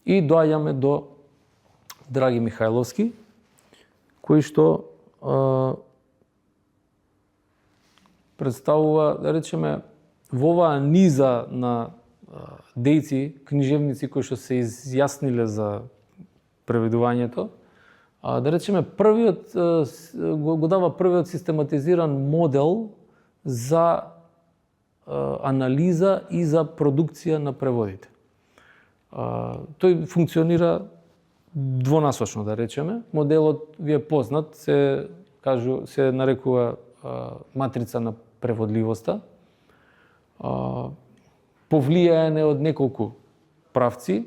И доаѓаме до Драги Михајловски, кој што представува, да речеме, во оваа низа на дејци, книжевници кои што се изјасниле за преведувањето, да речеме, го дава првиот систематизиран модел за анализа и за продукција на преводите. Тој функционира двонасочно, да речеме. Моделот ви е познат, се нарекува матрица на преводливоста. Повлијаене од неколку правци,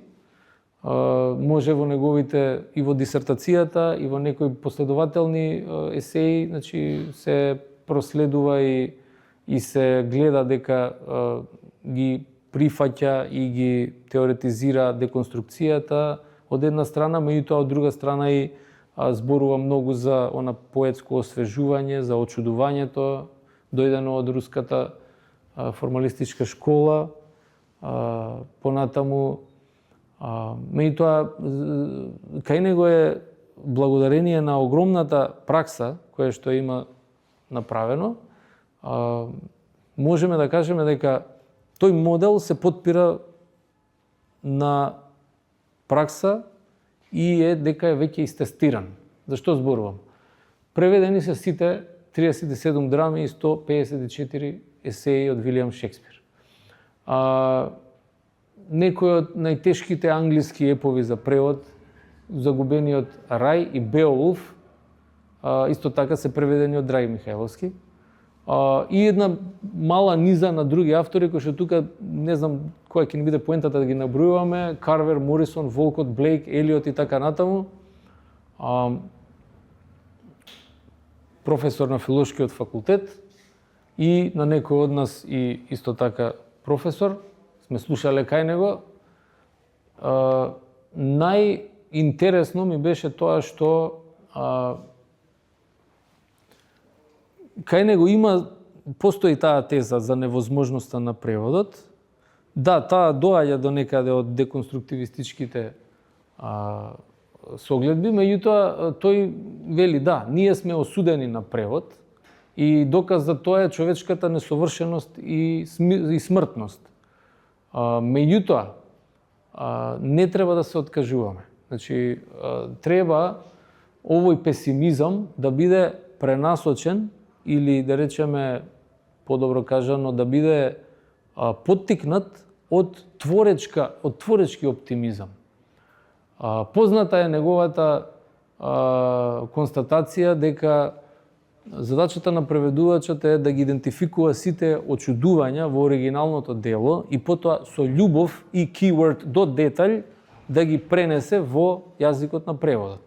може во неговите и во дисертацијата и во некои последователни есеи, значи се проследува и се гледа дека ги прифаќа и ги теоретизира деконструкцијата од една страна, меѓутоа од друга страна и зборува многу за она поетско освежување, за очудувањето, дојдено од руската формалистичка школа, понатаму. Меѓутоа, кај него е благодарение на огромната пракса која што има направено, можеме да кажеме дека тој модел се потпира на пракса и дека е веќе истестиран. Зашто зборувам? Преведени се сите 37 драми и 154 есеи од Вилијам Шекспир. Некои од најтешките англиски епови за превод, Загубениот рај и Беовулф, исто така се преведени од Драги Михајловски. И една мала низа на други автори, кои што тука не знам која ќе ни биде поентата да ги набројуваме, Карвер, Морисон, Волкот, Блейк, Елиот и така натаму. Професор на филолошкиот факултет и на некој од нас и исто така професор, сме слушале кај него. Најинтересно ми беше тоа што кај него постои таа теза за невозможноста на преводот. Да, таа доаѓа до некаде од деконструктивистичките согледби, меѓутоа тој вели да, ние сме осудени на превод и доказ за тоа е човечката несовршеност и смртност. Меѓутоа, не треба да се откажуваме. Значи, треба овој песимизам да биде пренасочен или, да речеме, подобро кажано, да биде поттикнат од творечки оптимизам. Позната е неговата констатација дека задачата на преведувачот е да ги идентификува сите очудувања во оригиналното дело и потоа со љубов и keyword до детаљ да ги пренесе во јазикот на преводот.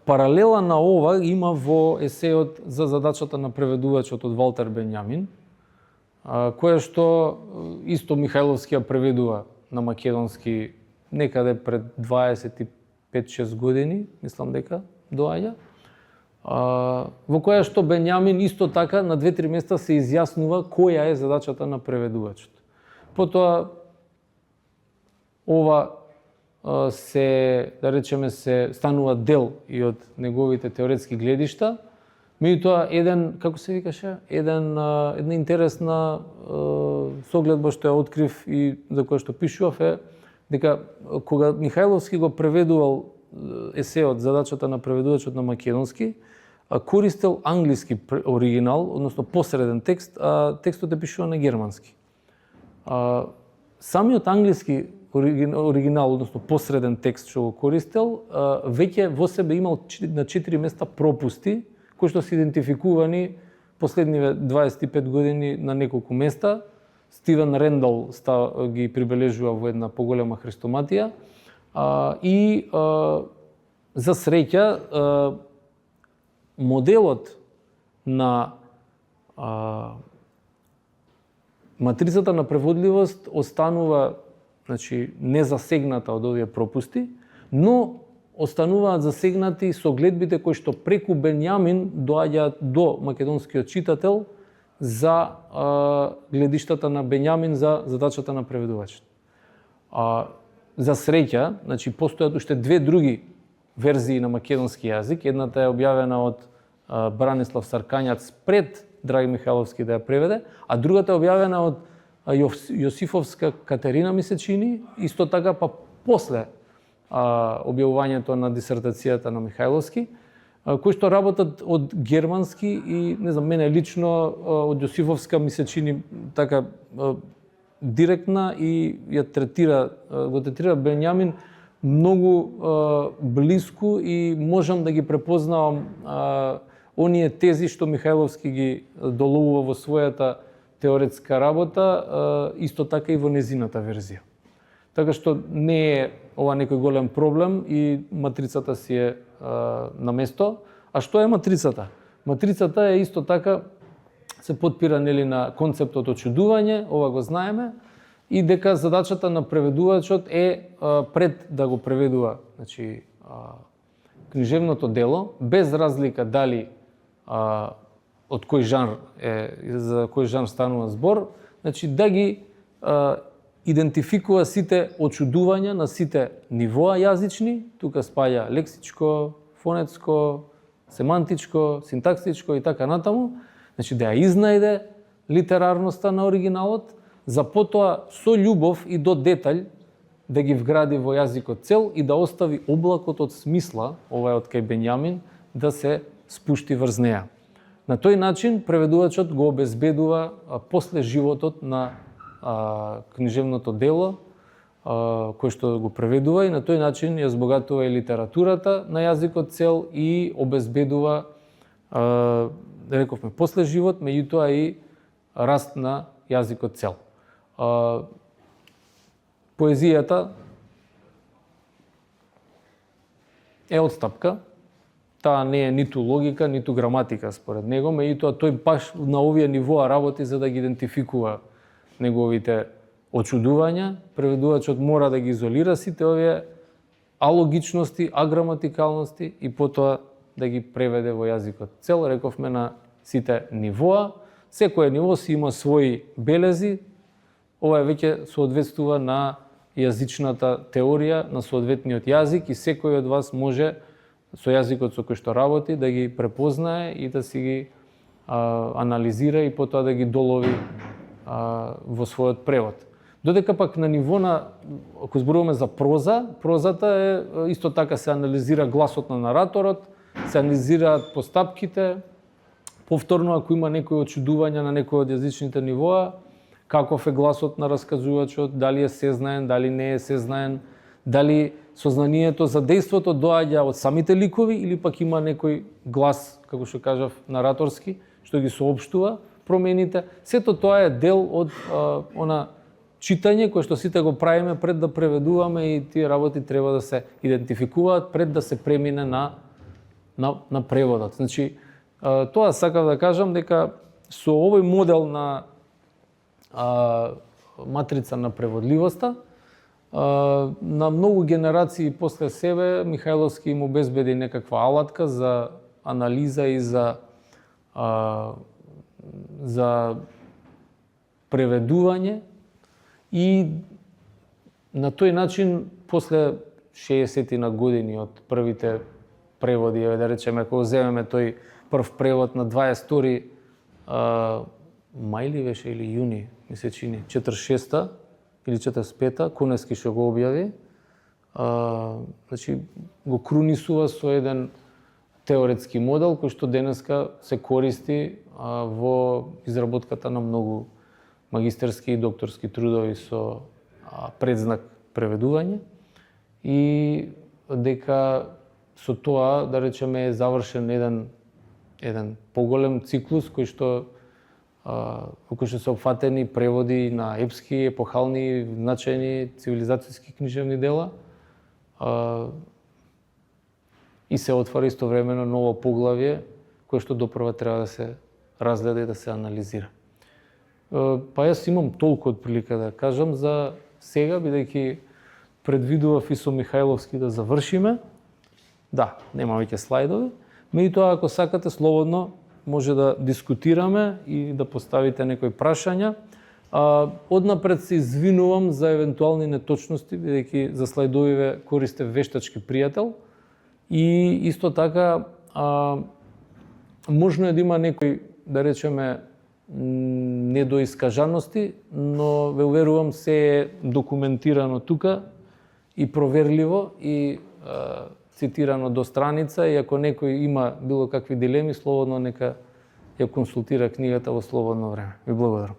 Паралела на ова има во есеот за задачата на преведувачот од Валтер Бенјамин, која што исто Михајловски ја преведува на македонски некаде пред 25-6 години, мислам дека доаѓа, во која што Бенјамин исто така на 2-3 места се изјаснува која е задачата на преведувачот. Потоа ова да речеме, се станува дел и од неговите теоретски гледишта. Меѓутоа, една интересна согледба што ја открив и за која што пишував е дека кога Михајловски го преведувал есеот задачата на преведувачот на македонски, користел англиски оригинал, односно посреден текст, а текстот е пишува на германски. Самиот англиски оригинал, односно посреден текст што го користел, веќе во себе имал на 4 места пропусти, кои што се идентификувани последниве 25 години на неколку места. Стивен Рендал ги прибележува во една поголема хрестоматија. И за среќа, моделот на матрицата на преводливост останува, значи, незасегната од овие пропусти, но остануваат засегнати согледбите кои што преку Бенјамин доаѓаат до македонскиот читател за гледиштата на Бенјамин за задачата на преведувачот. За среќа, значи постојат уште две други верзии на македонски јазик. Едната е објавена од Бранислав Саркањац пред Драги Михайловски да ја преведе, а другата е објавена од Јосифовска Катерина, ми се чини, исто така па после објавувањето на дисертацијата на Михайловски, кои што работат од германски и, не знам, мене лично од Јосифовска ми се чини така директна и го третира Бенјамин многу блиску и можам да ги препознавам оние тези што Михайловски ги доловува во својата теоретска работа, исто така и во незината верзија. Така што не е ова некој голем проблем и матрицата си е на место. А што е матрицата? Матрицата е исто така се потпира нели на концептот очудување, ова го знаеме, и дека задачата на преведувачот е пред да го преведува, значи книжевното дело, без разлика дали од кој жанр за кој жанр станува збор, значи да ги идентификува сите очудувања на сите нивоа јазични, тука спаѓа лексичко, фонетско, семантичко, синтаксичко и така натаму, значи да ја изнајде литерарноста на оригиналот, за потоа со љубов и до детаљ да ги вгради во јазикот цел и да остави облакот од смисла, ова е од кај Бенјамин, да се спушти врз неа. На тој начин преведувачот го обезбедува после животот на книжевното дело кој што го преведува и на тој начин ја збогатува и литературата на јазикот цел и обезбедува, рековме, после живот, меѓутоа и раст на јазикот цел. Поезијата е отстапка, таа не е ниту логика, ниту граматика според него, меѓутоа тој баш на овие нивоа работи за да ги идентификува неговите очудувања. Преведувачот мора да ги изолира сите овие алогичности, аграматикалности и потоа да ги преведе во јазикот цел, рековме, на сите нивоа. Секој ниво си има своји белези, ова веќе соодветствува на јазичната теорија на соодветниот јазик и секој од вас може со јазикот со кој што работи да ги препознае и да си ги анализира и потоа да ги долови во својот превод. Додека пак на ниво на, ако зборуваме за проза, прозата е исто така се анализира гласот на нараторот, се анализираат постапките, повторно ако има некои очудувања на некој од јазичните нивоа, каков е гласот на расказувачот, дали е сезнаен, дали не е сезнаен, дали сознанието за дејството доаѓа од самите ликови или пак има некој глас, како што кажав, нараторски, што ги соопштува промените. Сето тоа е дел од она читање кој што сите го правиме пред да преведуваме и тие работи треба да се идентификуваат пред да се премине на преводот. Значи, тоа сакав да кажам дека со овој модел на матрица на преводливоста, на многу генерации после себе Михайловски им обезбеди некаква алатка за анализа и за преведување и на тој начин после 60 години од првите преводи, да речеме, ако земеме тој прв превод на 22 мај ли беше или јуни, ми се чини, 46-та или 45-та, Конески што го објави, значи го крунисува со еден теоретски модел кој што денеска се користи во изработката на многу магистерски и докторски трудови со предзнак преведување и дека со тоа, да речеме, е завршен еден поголем циклус кој што се опфатени преводи на епски, епохални, значајни цивилизацијски книжевни дела и се отвара истовремено ново поглавје кое што допрва треба да се разгледа и да се анализира. Па јас имам толку од прилика да кажам за сега, бидејќи предвидував и со Михайловски да завршиме. Да, нема веќе слайдови, меѓутоа ако сакате слободно може да дискутираме и да поставите некои прашања. Однапред се извинувам за евентуални неточности, бидејќи за слайдовиве користев вештачки пријател. И исто така, можно е да има некои, да речеме, недоискажаности, но ве уверувам се е документирано тука и проверливо и цитирано до страница, и ако некој има било какви дилеми, слободно нека ја консултира книгата во слободно време. Ви благодарам.